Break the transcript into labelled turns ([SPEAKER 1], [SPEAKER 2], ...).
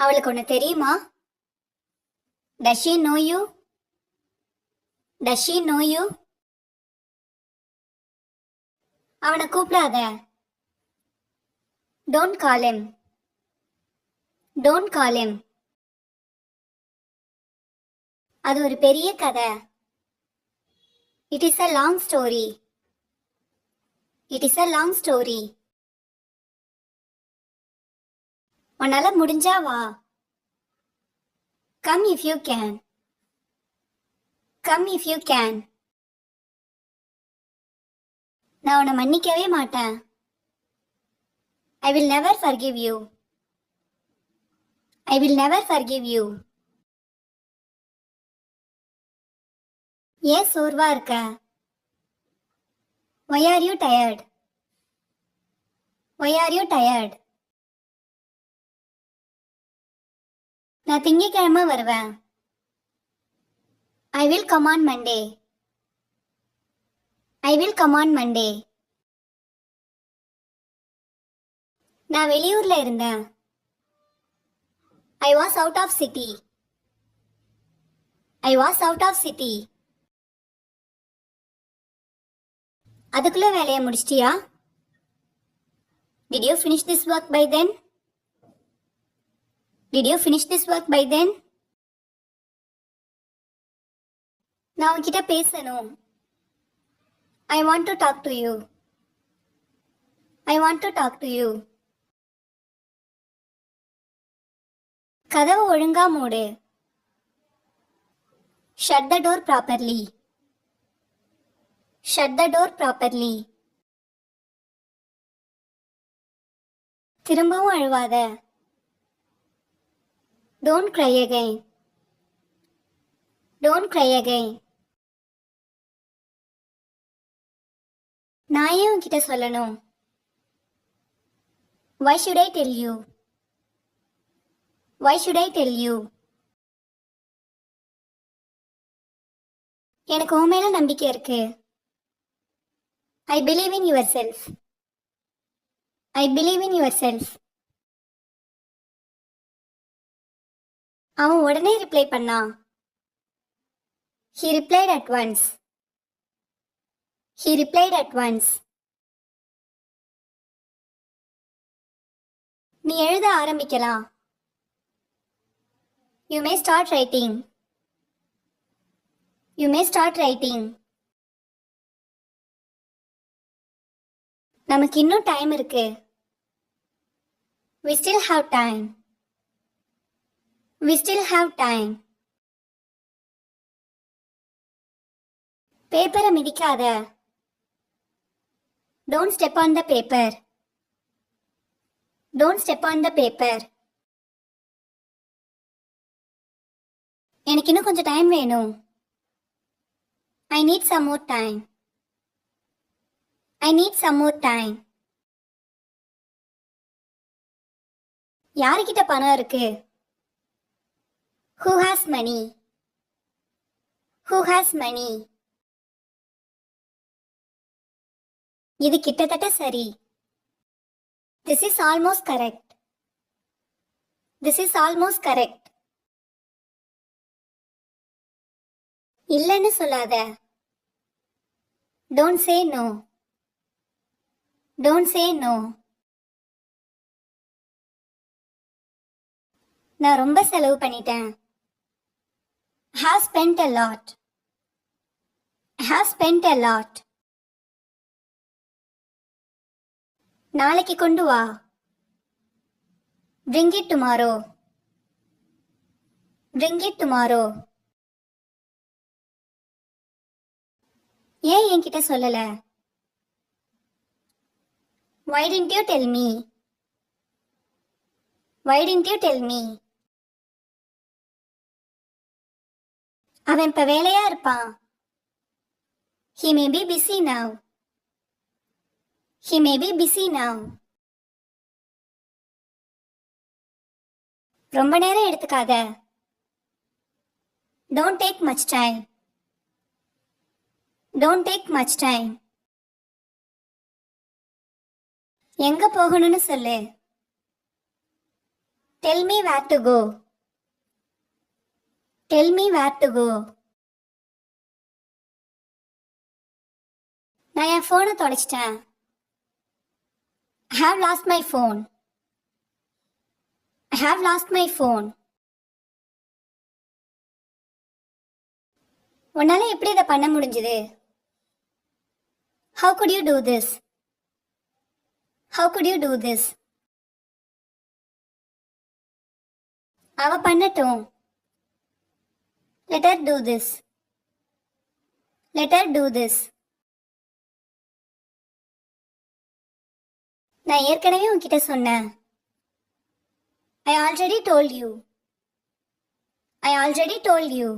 [SPEAKER 1] அவளுக்கு ஒன்று தெரியுமா? Does she know you? Does she know you? அவனை கூப்பிடாத. Don't call him. Don't call him. அது ஒரு பெரிய கதை. It is a long story. It is a long story. உன்னால முடிஞ்சா வா. Come if you can. Come if you can. நான் உன்னை மன்னிக்கவே மாட்டேன். I will never forgive you. I will never forgive you. ஏன் சோர்வா இருக்க? Why are you tired? Why are you tired? நான் திங்கட்கிழமை வருவேன். I will come on Monday. I will come on Monday. நான் வெளியூர்ல இருந்தேன். I was out of city. I was out of city. அதுக்குள்ள வேலையை முடிச்சிட்டியா? Did you finish this work by then? Did you finish this work by then? நான் உன்கிட்ட பேசணும். I want to talk to you. I want to talk to you. கதவு ஒழுங்கா மூடு. Shut the door properly. Shut the door properly. திரும்பவும் அழுவாத. Don't cry again. Don't cry again. நான் ஏன் உன்கிட்ட சொல்லணும்? Why should I tell you? Why should I tell you? எனக்கு உன் மேல நம்பிக்கை இருக்கு. I believe in yourself. I believe in yourself. அவன் உடனே ரிப்ளை பண்ணான். He replied at once. He replied at once. நீ எழுத ஆரம்பிக்கலாம். You may start writing. You may start writing. நமக்கு இன்னும் டைம் இருக்கு. We still have time. We still have time. பேப்பரை மிதிக்காத. Don't step on the paper. Don't step on the paper. எனக்கு இன்னும் கொஞ்சம் டைம் வேணும். I need some more time. I need some more time. யாருக்கிட்ட பணம் இருக்கு? Who has money? Who has money? இது கிட்டத்தட்ட சரி. This is almost correct. This is almost correct. இல்லைன்னு சொல்லாத. Don't say no. Don't say no. நான் ரொம்ப செலவு பண்ணிட்டேன். Have spent a lot. Have spent a lot. நாளைக்கு கொண்டு வா. Bring it tomorrow. Bring it tomorrow. ஏன் என்கிட்ட சொல்லல? Why didn't you tell me? Why didn't you tell me? அவன் இப்ப வேலையா இருப்பான். He may be busy now. He may be busy now. ரொம்ப நேரம் எடுத்துக்காத. Don't take much time. Don't take much time. எங்க போகணும்னு சொல்லு. Tell me where to go. Tell me where to go. நான் என் ஃபோனை தொலைச்சிட்டேன். I have lost my phone. I have lost my phone. உன்னால எப்படி இதை பண்ண முடிஞ்சது? How could you do this? How could you do this? அவ பண்ணட்டும். Let her do this. Let her do this. நான் ஏற்கனவே உன்கிட்ட சொன்னேன். I already told you. I already told you.